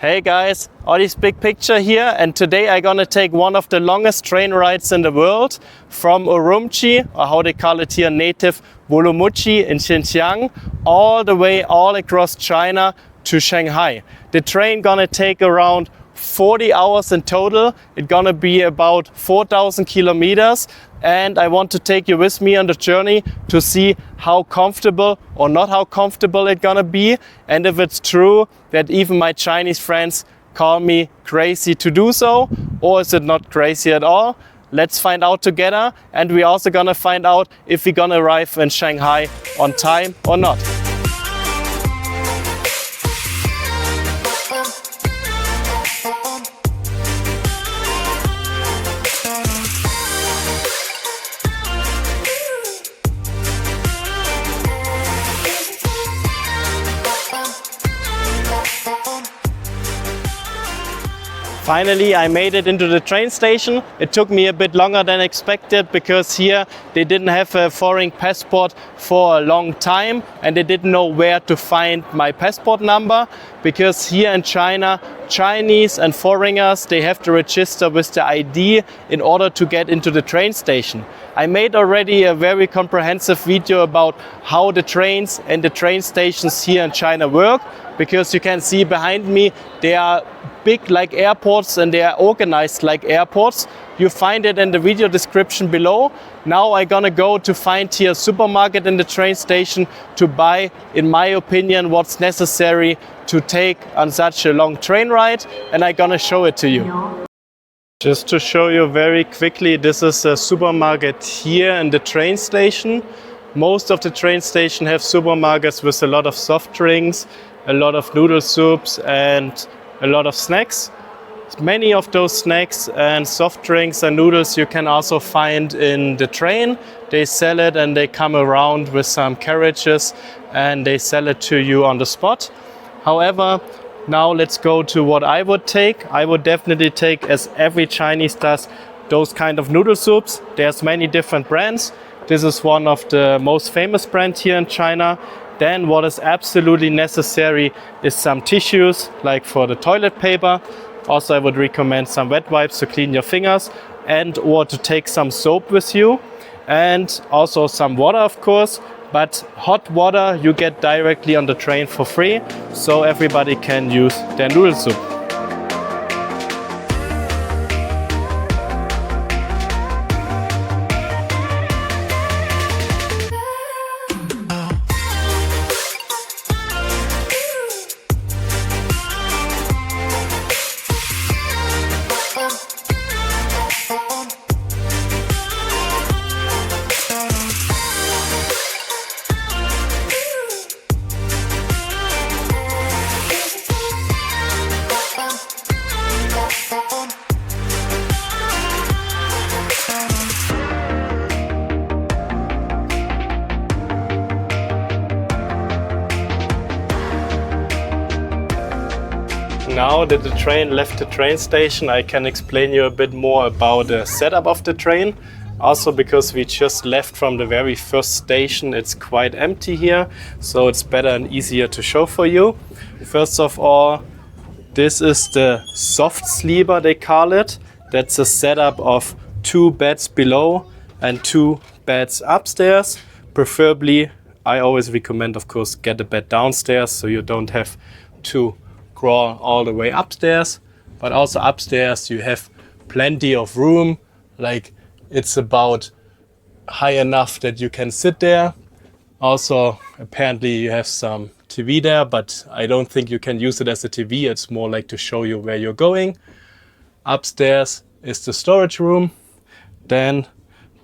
Hey guys, OlisBigPicture here, and today I'm gonna take one of the longest train rides in the world from Urumqi, or how they call it here, native Urumqi in Xinjiang, all the way all across China to Shanghai. The train gonna take around 40 hours in total. It's gonna be about 4,000 kilometers, and I want to take you with me on the journey to see how comfortable or not how comfortable it's gonna be, and if it's true that even my Chinese friends call me crazy to do so, or is it not crazy at all. Let's find out together, and we're also gonna find out if we're gonna arrive in Shanghai on time or not. Finally, I made it into the train station. It took me a bit longer than expected because here they didn't have a foreign passport for a long time, and they didn't know where to find my passport number, because here in China, Chinese and foreigners, they have to register with the ID in order to get into the train station. I made already a very comprehensive video about how the trains and the train stations here in China work, because you can see behind me they are big like airports and they are organized like airports. You find it in the video description below. Now I'm gonna go to find here a supermarket in the train station to buy, in my opinion, what's necessary to take on such a long train ride, and I'm gonna show it to you. Just to show you very quickly, this is a supermarket here in the train station. Most of the train station have supermarkets with a lot of soft drinks, a lot of noodle soups and a lot of snacks. Many of those snacks and soft drinks and noodles you can also find in the train. They sell it and they come around with some carriages and they sell it to you on the spot. However, now let's go to what I would take. I would definitely take, as every Chinese does, those kind of noodle soups. There's many different brands. This is one of the most famous brands here in China. Then what is absolutely necessary is some tissues, like for the toilet paper. Also, I would recommend some wet wipes to clean your fingers, and or to take some soap with you, and also some water, of course. But hot water you get directly on the train for free, so everybody can use their noodle soup. Now that the train left the train station, I can explain you a bit more about the setup of the train. Also, because we just left from the very first station, it's quite empty here, so it's better and easier to show for you. First of all, this is the soft sleeper, they call it. That's a setup of 2 beds below and 2 beds upstairs. Preferably, I always recommend, of course, get a bed downstairs so you don't have to crawl all the way upstairs. But also upstairs you have plenty of room, like it's about high enough that you can sit there. Also, apparently you have some TV there, but I don't think you can use it as a TV. It's more like to show you where you're going. Upstairs is the storage room. Then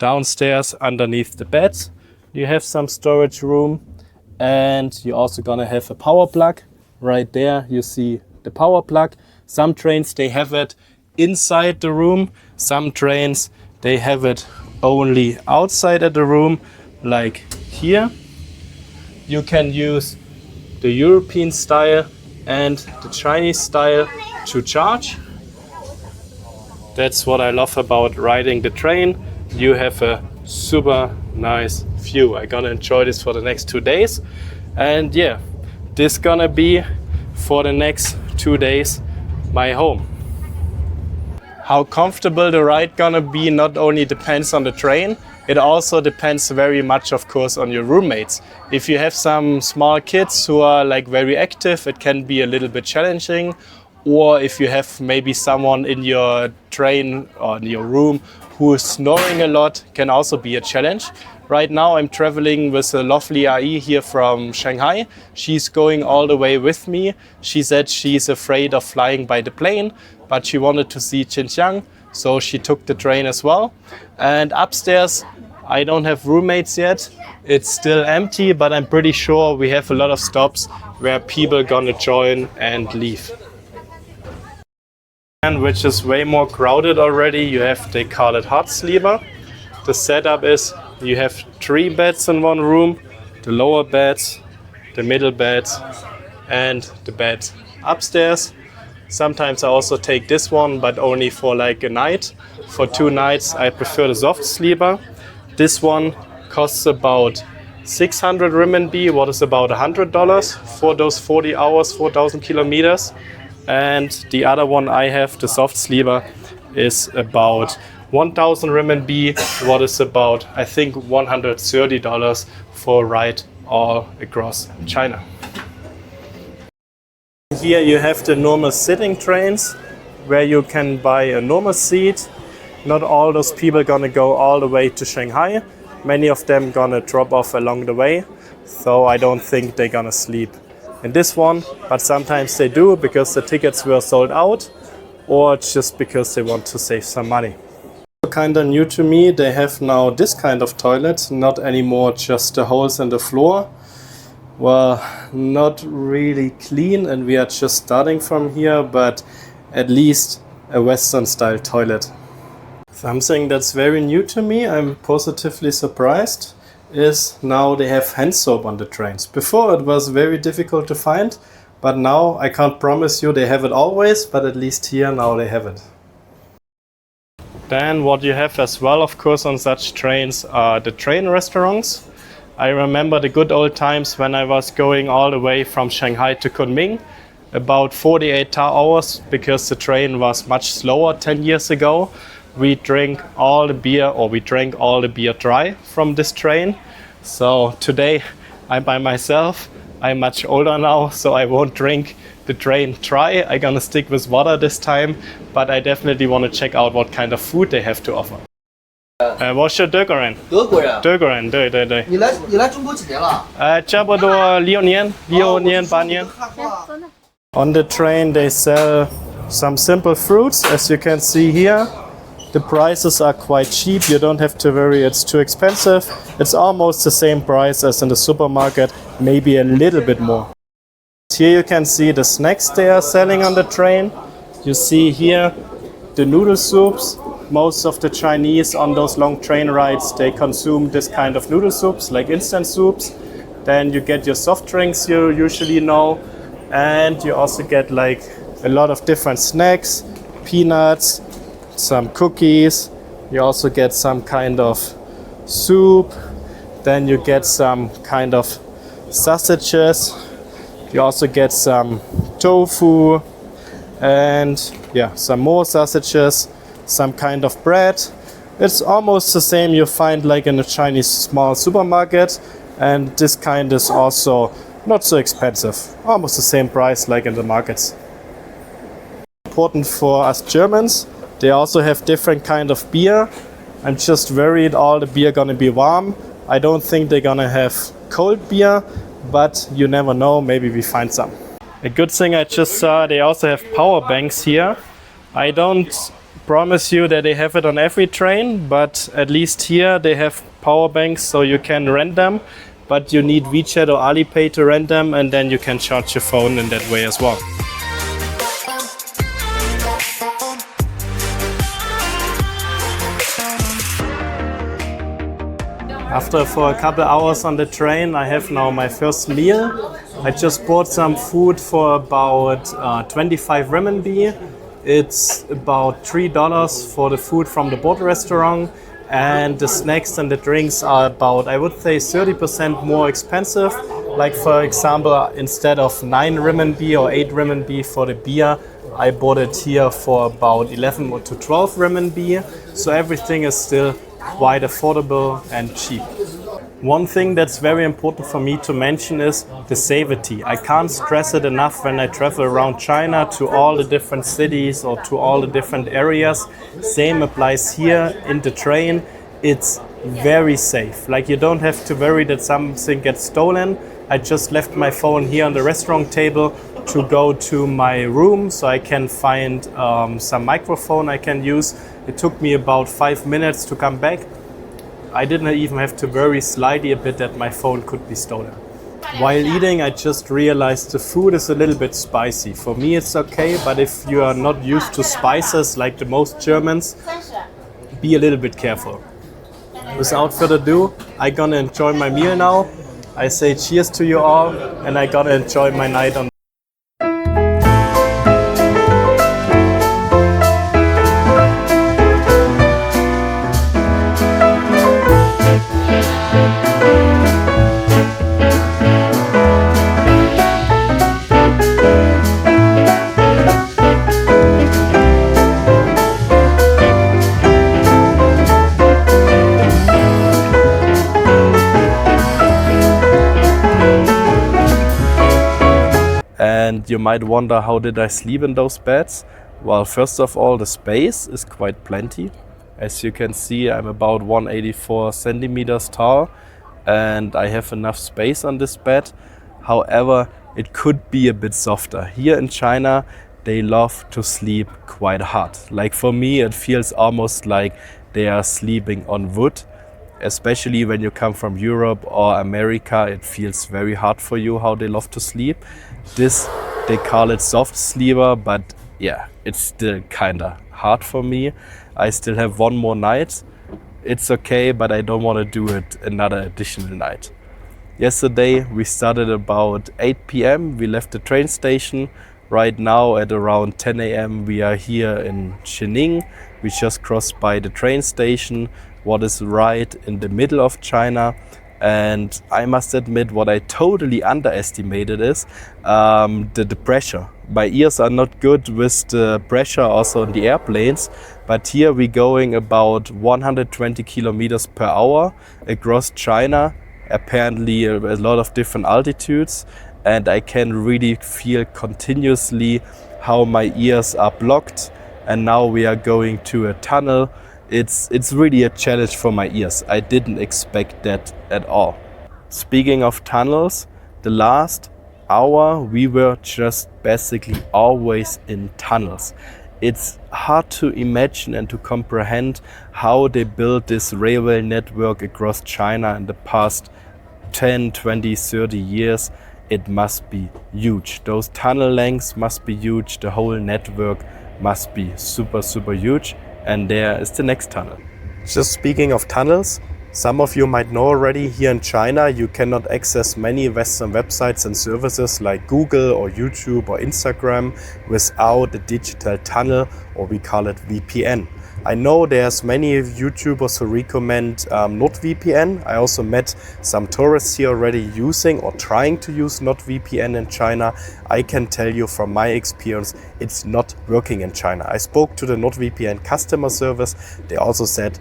downstairs underneath the beds you have some storage room, and you're also gonna have a power plug. Right there you see the power plug. Some trains they have it inside the room. Some trains they have it only outside of the room, like here. You can use the European style and the Chinese style to charge. That's what I love about riding the train. You have a super nice view. I'm gonna enjoy this for the next 2 days. And yeah, this gonna be for the next 2 days my home. How comfortable the ride gonna be not only depends on the train, it also depends very much, of course, on your roommates. If you have some small kids who are like very active, it can be a little bit challenging. Or if you have maybe someone in your train or in your room who is snoring a lot, can also be a challenge. Right now I'm traveling with a lovely AI here from Shanghai. She's going all the way with me. She said she's afraid of flying by the plane, but she wanted to see Xinjiang, so she took the train as well. And upstairs, I don't have roommates yet. It's still empty, but I'm pretty sure we have a lot of stops where people gonna join and leave. And which is way more crowded already. You have, they call it hot sleeper. The setup is you have 3 beds in one room, the lower beds, the middle beds, and the bed upstairs. Sometimes I also take this one, but only for like a night. For 2 nights, I prefer the soft sleeper. This one costs about 600 RMB, what is about $100 for those 40 hours, 4,000 kilometers. And the other one I have, the soft sleeper, is about 1,000 RMB, what is about, I think, $130 for a ride all across China. Here you have the normal sitting trains where you can buy a normal seat. Not all those people gonna go all the way to Shanghai. Many of them gonna drop off along the way, so I don't think they're gonna sleep in this one, but sometimes they do because the tickets were sold out or just because they want to save some money. Kinda new to me, they have now this kind of toilet, not anymore just the holes in the floor. Well, not really clean, and we are just starting from here, but at least a Western style toilet. Something that's very new to me, I'm positively surprised, is now they have hand soap on the trains. Before it was very difficult to find, but now I can't promise you they have it always, but at least here now they have it. Then what you have as well, of course, on such trains are the train restaurants. I remember the good old times when I was going all the way from Shanghai to Kunming, about 48 hours, because the train was much slower 10 years ago. We drank all the beer dry from this train. So today I'm by myself. I'm much older now, so I won't drink the train dry. I'm gonna stick with water this time, but I definitely want to check out what kind of food they have to offer. 我是德国人。德国人。德国人，对对对。你来中国几年了？差不多6年8年。On the train they sell some simple fruits, as you can see here. The prices are quite cheap, you don't have to worry it's too expensive. It's almost the same price as in the supermarket, maybe a little bit more. Here you can see the snacks they are selling on the train. You see here the noodle soups. Most of the Chinese on those long train rides, they consume this kind of noodle soups, like instant soups. Then you get your soft drinks you usually know. And you also get like a lot of different snacks, peanuts, some cookies. You also get some kind of soup. Then you get some kind of sausages. You also get some tofu and some more sausages, some kind of bread. It's almost the same you find like in a Chinese small supermarket, and this kind is also not so expensive, almost the same price like in the markets. Important for us Germans, they also have different kind of beer. I'm just worried all the beer gonna be warm. I don't think they're gonna have cold beer, but you never know, maybe we find some. A good thing I just saw, they also have power banks here. I don't promise you that they have it on every train, but at least here they have power banks so you can rent them, but you need WeChat or Alipay to rent them, and then you can charge your phone in that way as well. For a couple hours on the train, I have now my first meal. I just bought some food for about 25 RMB. It's about $3 for the food from the board restaurant, and the snacks and the drinks are about, I would say, 30% more expensive. Like for example, instead of 9 RMB or 8 RMB for the beer, I bought it here for about 11 to 12 renminbi, so everything is still quite affordable and cheap. One thing that's very important for me to mention is the safety. I can't stress it enough when I travel around China to all the different cities or to all the different areas. Same applies here in the train. It's very safe. Like, you don't have to worry that something gets stolen. I just left my phone here on the restaurant table to go to my room so I can find some microphone I can use. It took me about 5 minutes to come back. I didn't even have to worry slightly a bit that my phone could be stolen. While eating, I just realized the food is a little bit spicy. For me it's okay, but if you are not used to spices like the most Germans, be a little bit careful. Without further ado, I'm gonna enjoy my meal now. I say cheers to you all, and I'm gonna enjoy my night on. And you might wonder, how did I sleep in those beds? Well, first of all, the space is quite plenty. As you can see, I'm about 184 centimeters tall and I have enough space on this bed. However, it could be a bit softer. Here in China, they love to sleep quite hard. Like, for me, it feels almost like they are sleeping on wood. Especially when you come from Europe or America, it feels very hard for you how they love to sleep. This, they call it soft sleeper, but yeah, it's still kinda hard for me. I still have one more night. It's okay, but I don't want to do it another additional night. Yesterday we started about 8 p.m. We left the train station. Right now at around 10 a.m. we are here in Xining. We just crossed by the train station, what is right in the middle of China. And I must admit, what I totally underestimated is the pressure. My ears are not good with the pressure also in the airplanes, but here we're going about 120 kilometers per hour across China, apparently a lot of different altitudes, and I can really feel continuously how my ears are blocked. And now we are going to a tunnel. It's really a challenge for my ears. I didn't expect that at all. Speaking of tunnels, the last hour we were just basically always in tunnels. It's hard to imagine and to comprehend how they built this railway network across China in the past 10, 20, 30 years. It must be huge. Those tunnel lengths must be huge. The whole network must be super, super huge. And there is the next tunnel. Just speaking of tunnels, some of you might know already, here in China you cannot access many Western websites and services like Google or YouTube or Instagram without a digital tunnel, or we call it VPN. I know there's many YouTubers who recommend NordVPN. I also met some tourists here already using or trying to use NordVPN in China. I can tell you from my experience, it's not working in China. I spoke to the NordVPN customer service. They also said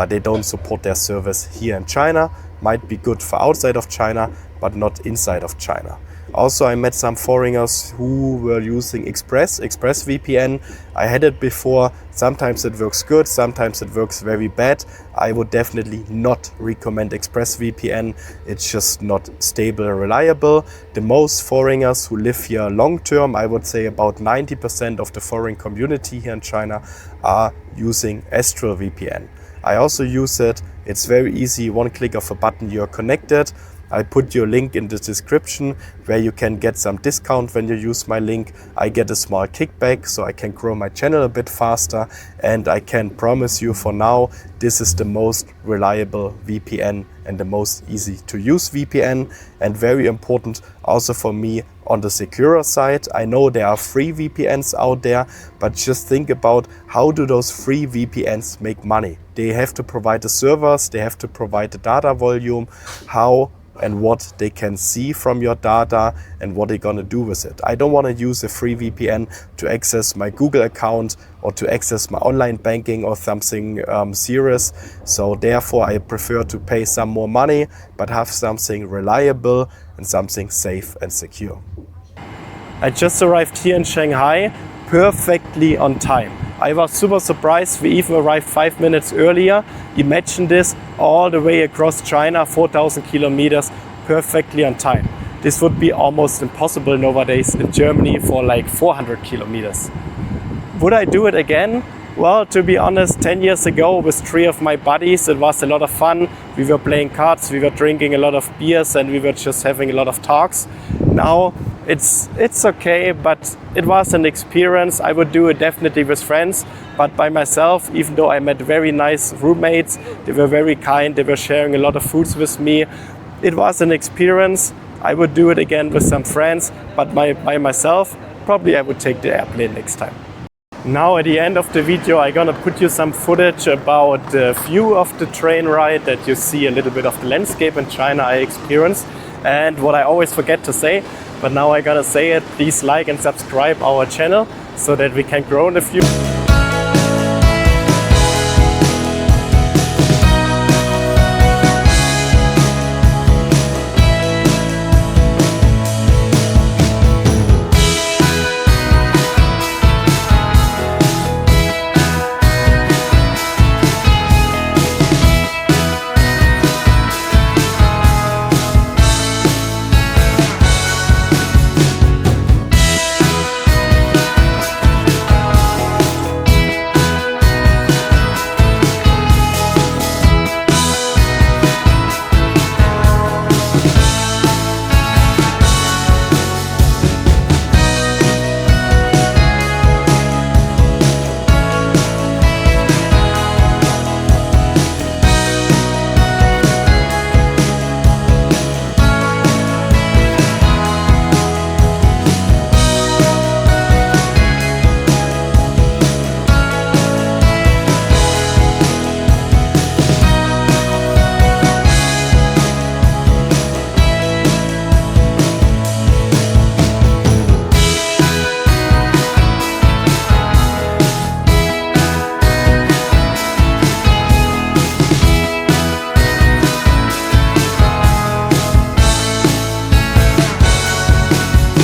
they don't support their service here in China. Might be good for outside of China, but not inside of China. Also, I met some foreigners who were using ExpressVPN. I had it before. Sometimes it works good, sometimes it works very bad. I would definitely not recommend ExpressVPN. It's just not stable and reliable. The most foreigners who live here long term, I would say about 90% of the foreign community here in China, are using AstralVPN. I also use it. It's very easy. One click of a button, you're connected. I put your link in the description where you can get some discount when you use my link. I get a small kickback so I can grow my channel a bit faster, and I can promise you for now this is the most reliable VPN and the most easy to use VPN, and very important also for me on the secure side. I know there are free VPNs out there, but just think about how do those free VPNs make money? They have to provide the servers, they have to provide the data volume. How and what they can see from your data and what they're gonna do with it. I don't want to use a free VPN to access my Google account or to access my online banking or something serious. So therefore I prefer to pay some more money, but have something reliable and something safe and secure. I just arrived here in Shanghai perfectly on time. I was super surprised. We even arrived 5 minutes earlier. Imagine this, all the way across China, 4,000 kilometers, perfectly on time. This would be almost impossible nowadays in Germany for like 400 kilometers. Would I do it again? Well, to be honest, 10 years ago with 3 of my buddies, it was a lot of fun. We were playing cards, we were drinking a lot of beers, and we were just having a lot of talks. Now it's okay, but it was an experience. I would do it definitely with friends, but by myself, even though I met very nice roommates, they were very kind, they were sharing a lot of foods with me. It was an experience. I would do it again with some friends, but by myself, probably I would take the airplane next time. Now at the end of the video, I'm gonna put you some footage about the view of the train ride, that you see a little bit of the landscape in China I experienced. And what I always forget to say, but now I'm gonna say it, please like and subscribe our channel so that we can grow in the future.